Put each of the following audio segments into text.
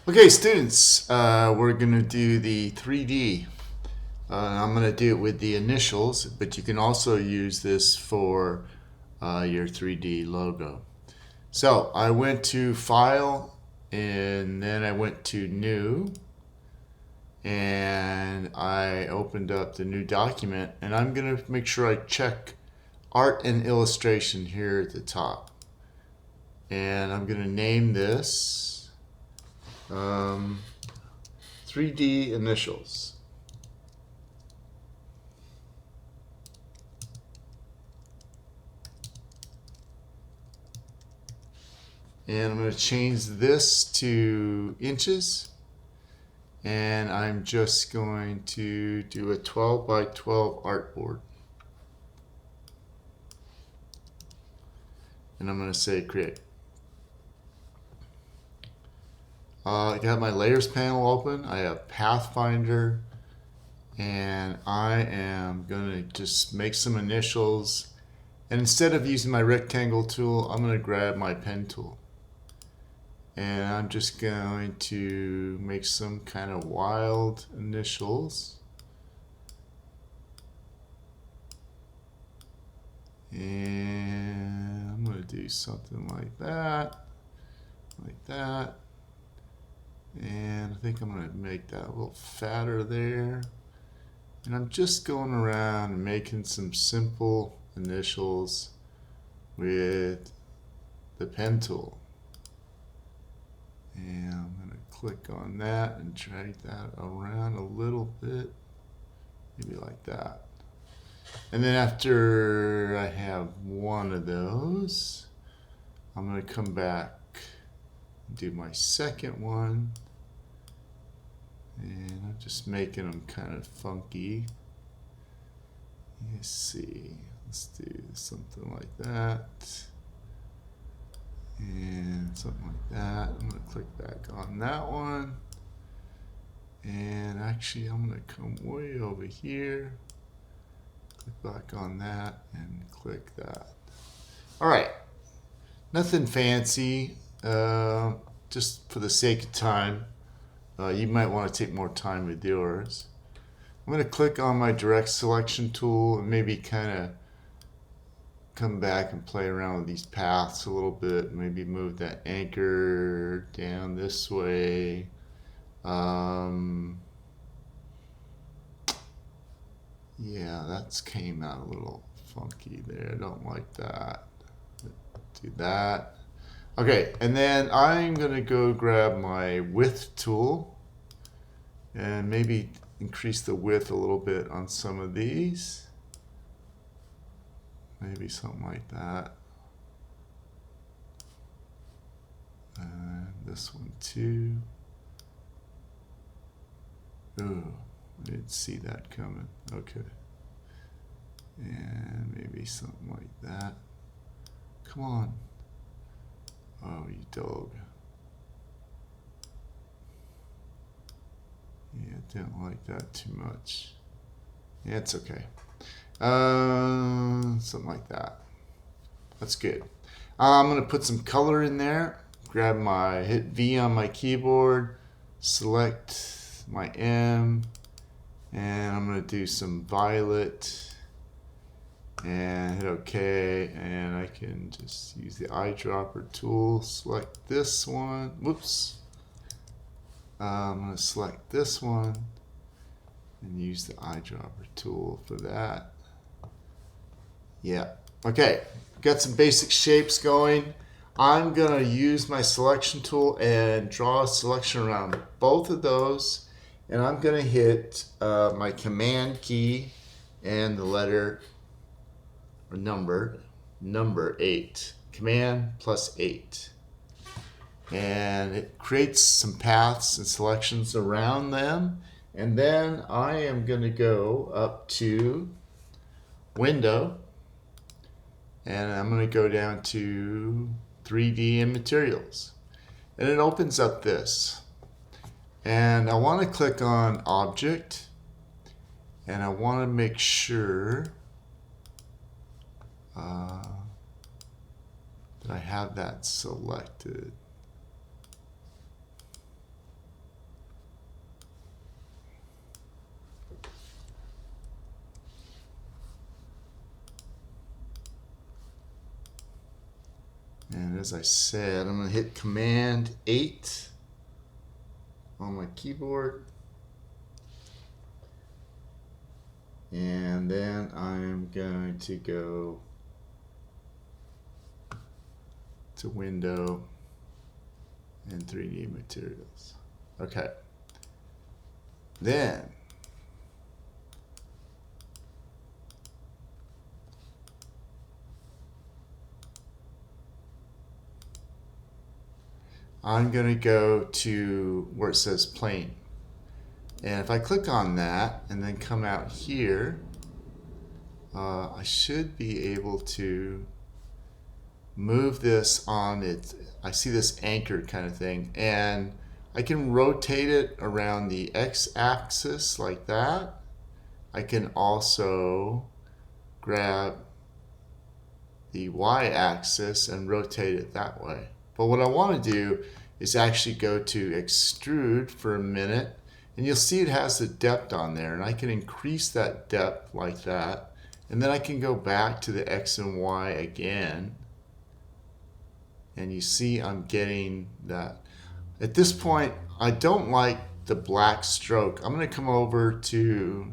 Okay, students, we're going to do the 3D. I'm going to do it with the initials, but you can also use this for your 3D logo. So I went to File, and then I went to New, and I opened up the new document, and I'm going to make sure I check Art and Illustration here at the top. And I'm going to name this 3D Initials. And I'm going to change this to inches. And I'm just going to do a 12 by 12 artboard. And I'm going to say create. I got my layers panel open. I have Pathfinder. And I am going to just make some initials. And instead of using my rectangle tool, I'm going to grab my pen tool. And I'm just going to make some kind of wild initials. And I'm going to do something like that. And I think I'm going to make that a little fatter there. And I'm just going around and making some simple initials with the pen tool. And I'm going to click on that and drag that around a little bit, maybe like that. And then after I have one of those, I'm going to come back and do my second one. And I'm just making them kind of funky. Let's see, let's do something like that. And something like that. I'm going to click back on that one. And actually, I'm going to come way over here. Click back on that and click that. All right. Nothing fancy. Just for the sake of time. You might want to take more time with yours. I'm going to click on my direct selection tool and maybe kind of come back and play around with these paths a little bit. Maybe move that anchor down this way. Yeah, that's came out a little funky there. I don't like that. Do that. Okay, and then I'm gonna go grab my width tool and maybe increase the width a little bit on some of these. Maybe something like that. And this one too. Oh, I didn't see that coming. Okay. And maybe something like that. Come on. Oh, you dog. Yeah, didn't like that too much. Yeah, it's okay. Something like that. That's good. I'm going to put some color in there. Hit V on my keyboard, select my M, and I'm going to do some violet, and hit OK, and I can just use the eyedropper tool, select this one. Whoops. I'm going to select this one and use the eyedropper tool for that. Yeah. Okay. Got some basic shapes going. I'm going to use my selection tool and draw a selection around both of those. And I'm going to hit my command key and the letter or number 8. Command plus 8. And it creates some paths and selections around them. And then I am going to go up to Window. And I'm going to go down to 3D and Materials. And it opens up this. And I want to click on Object. And I want to make sure that I have that selected. And as I said, I'm going to hit Command 8 on my keyboard. And then I'm going to go to Window and 3D Materials. Okay. Then I'm going to go to where it says plane. And if I click on that and then come out here, I should be able to move this on it. I see this anchor kind of thing, and I can rotate it around the x-axis like that. I can also grab the y-axis and rotate it that way. But what I want to do is actually go to extrude for a minute, and you'll see it has the depth on there, and I can increase that depth like that, and then I can go back to the X and Y again, and you see I'm getting that. At this point, I don't like the black stroke. I'm going to come over to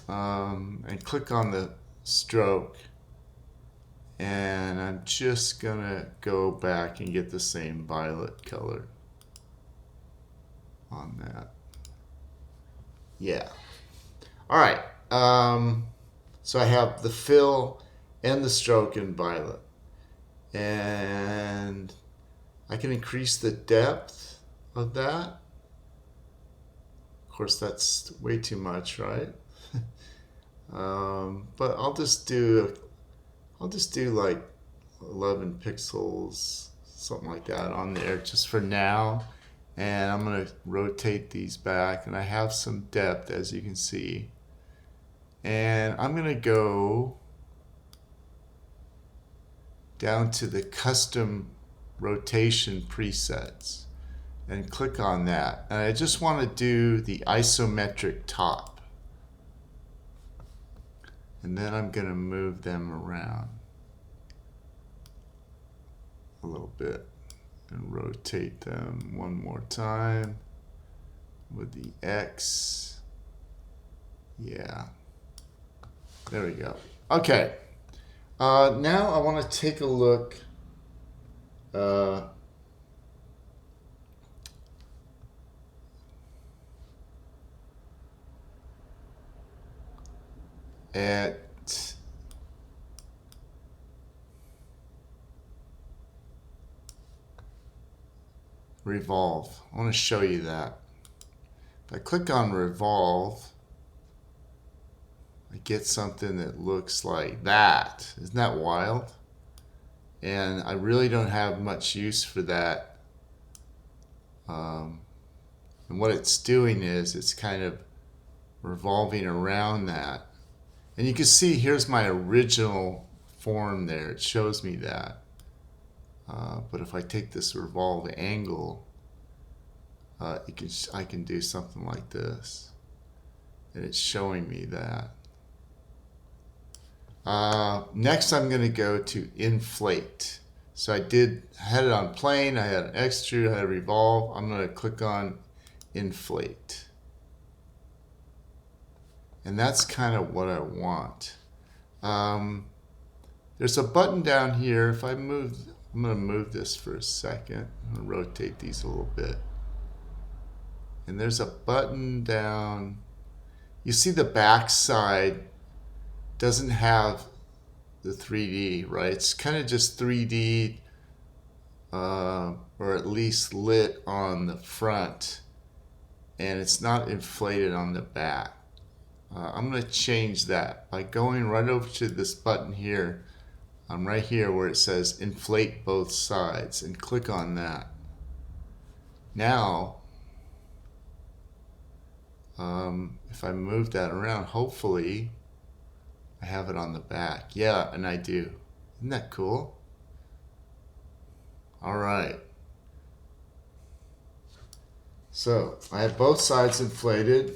and click on the stroke, and I'm just going to go back and get the same violet color on that. Yeah. All right. So I have the fill and the stroke in violet. And I can increase the depth of that. Of course, that's way too much, right? But I'll just do like 11 pixels, something like that on there just for now. And I'm going to rotate these back, and I have some depth, as you can see. And I'm going to go down to the custom rotation presets and click on that. And I just want to do the isometric top. And then I'm going to move them around a little bit and rotate them one more time with the X. Yeah. There we go. Okay. Now I want to take a look at revolve. I want to show you that. If I click on revolve, I get something that looks like that. Isn't that wild? And I really don't have much use for that. And what it's doing is it's kind of revolving around that. And you can see here's my original form there. It shows me that. But if I take this revolve angle, I can do something like this. And it's showing me that. Next I'm going to go to inflate. So I had it on plane, I had an extrude, I had a revolve. I'm going to click on inflate. And that's kind of what I want. There's a button down here. If I'm going to move this for a second. I'm going to rotate these a little bit. And there's a button down. You see the back side doesn't have the 3D, right? It's kind of just 3D, or at least lit on the front, and it's not inflated on the back. I'm going to change that by going right over to this button here. I'm right here where it says inflate both sides, and click on that. Now, if I move that around, hopefully I have it on the back. Yeah, and I do. Isn't that cool? All right. So I have both sides inflated,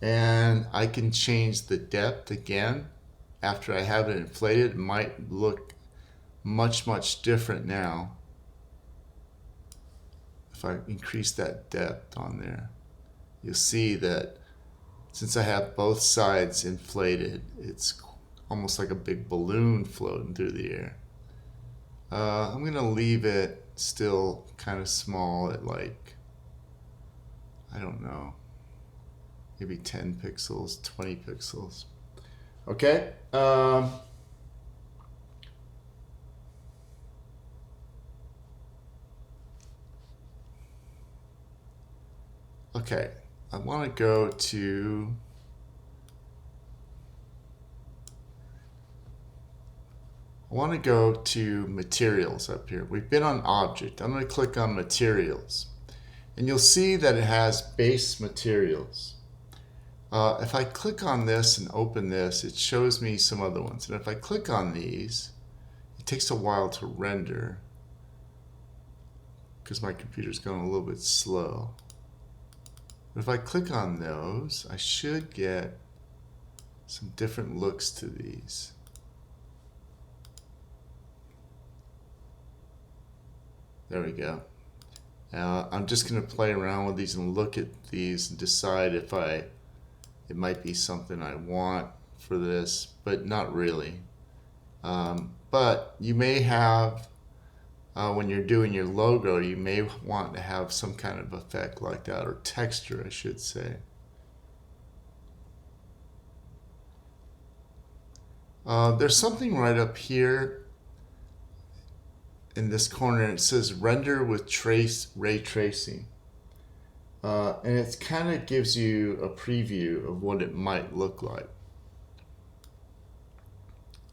and I can change the depth again. After I have it inflated, it might look much different now. If I increase that depth on there, you'll see that since I have both sides inflated, it's almost like a big balloon floating through the air. I'm gonna leave it still kind of small at like, I don't know, maybe 10 pixels, 20 pixels. Okay. Okay, I want to go to materials up here. We've been on object. I'm going to click on materials, and you'll see that it has base materials. If I click on this and open this, it shows me some other ones. And if I click on these, it takes a while to render because my computer's going a little bit slow. But if I click on those, I should get some different looks to these. There we go. I'm just going to play around with these and look at these and decide if it might be something I want for this, but not really. But you may have, when you're doing your logo, you may want to have some kind of effect like that, or texture, I should say. There's something right up here in this corner, and it says render with ray tracing. And it kind of gives you a preview of what it might look like.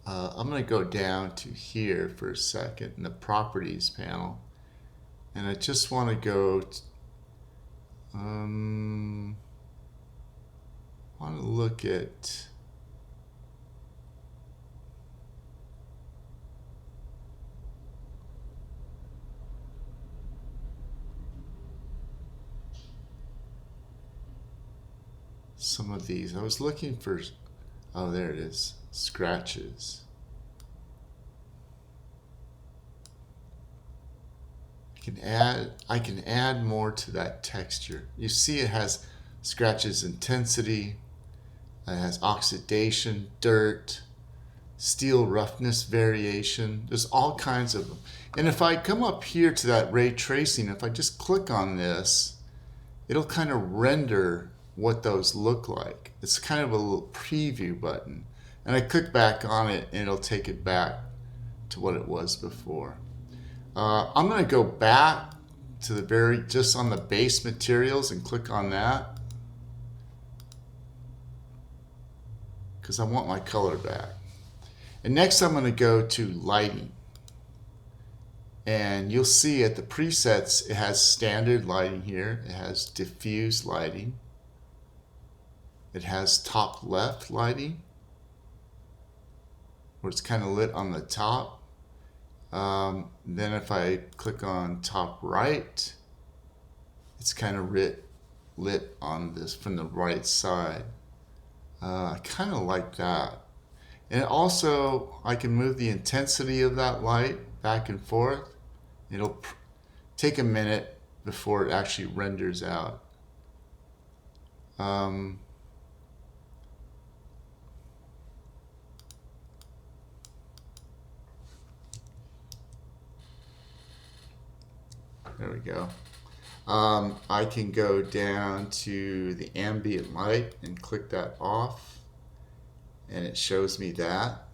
I'm going to go down to here for a second in the properties panel, and I just want to go want to look at some of these. I was looking for, oh, there it is, scratches. I can add more to that texture. You see it has scratches intensity, it has oxidation, dirt, steel roughness variation. There's all kinds of them. And if I come up here to that ray tracing, if I just click on this, it'll kind of render what those look like. It's kind of a little preview button. And I click back on it and it'll take it back to what it was before. I'm going to go back to the just on the base materials and click on that because I want my color back. And next I'm going to go to lighting. And you'll see at the presets, it has standard lighting here. It has diffuse lighting. It has top left lighting, where it's kind of lit on the top. Then if I click on top right, it's kind of lit on this from the right side. I kind of like that. And also, I can move the intensity of that light back and forth. It'll take a minute before it actually renders out. There we go. I can go down to the ambient light and click that off, and it shows me that.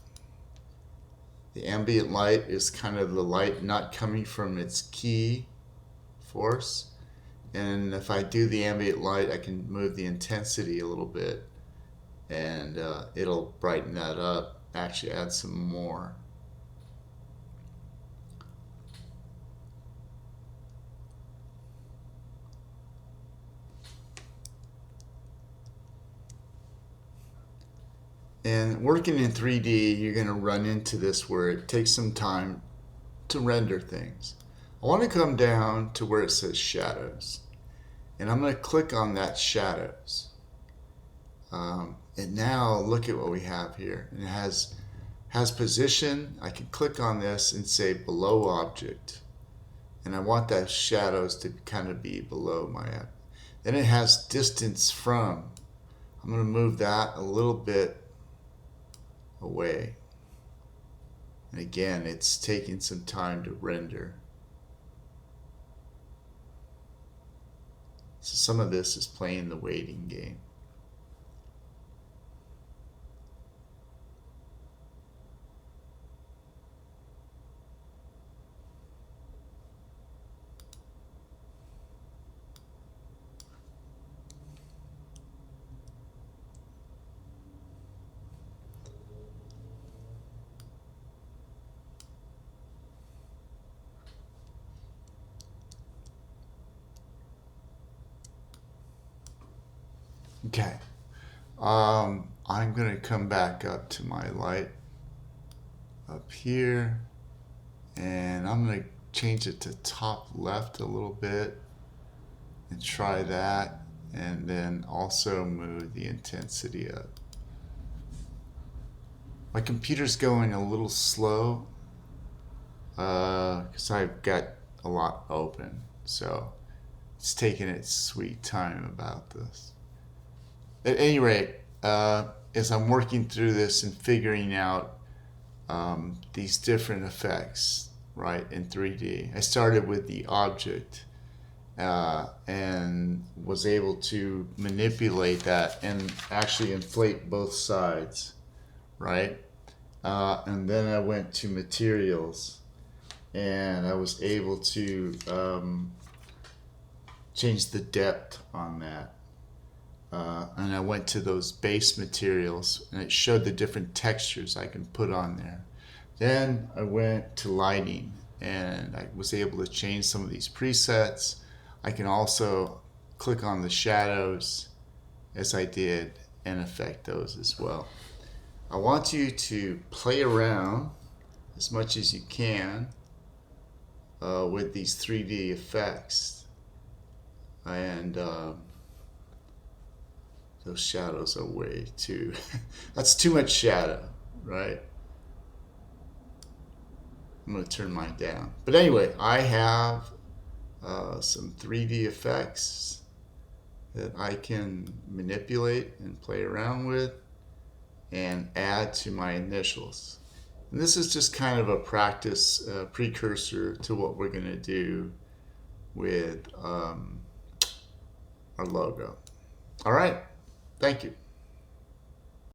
The ambient light is kind of the light not coming from its key force. And if I do the ambient light, I can move the intensity a little bit, and it'll brighten that up, actually add some more. And working in 3D, you're going to run into this where it takes some time to render things. I want to come down to where it says shadows. And I'm going to click on that shadows. And now look at what we have here. And it has has position. I can click on this and say below object. And I want that shadows to kind of be below my app. Then it has distance from. I'm going to move that a little bit away. And again, it's taking some time to render. So some of this is playing the waiting game. Okay, I'm going to come back up to my light up here, and I'm going to change it to top left a little bit and try that, and then also move the intensity up. My computer's going a little slow because I've got a lot open, so it's taking its sweet time about this. At any rate, as I'm working through this and figuring out these different effects, right, in 3D, I started with the object and was able to manipulate that and actually inflate both sides, right? And then I went to materials and I was able to change the depth on that. And I went to those base materials and it showed the different textures I can put on there. Then I went to lighting and I was able to change some of these presets. I can also click on the shadows as I did and affect those as well. I want you to play around as much as you can with these 3D effects. And those shadows are way too, that's too much shadow, right? I'm going to turn mine down. But anyway, I have some 3D effects that I can manipulate and play around with and add to my initials. And this is just kind of a practice precursor to what we're going to do with our logo. All right. Thank you.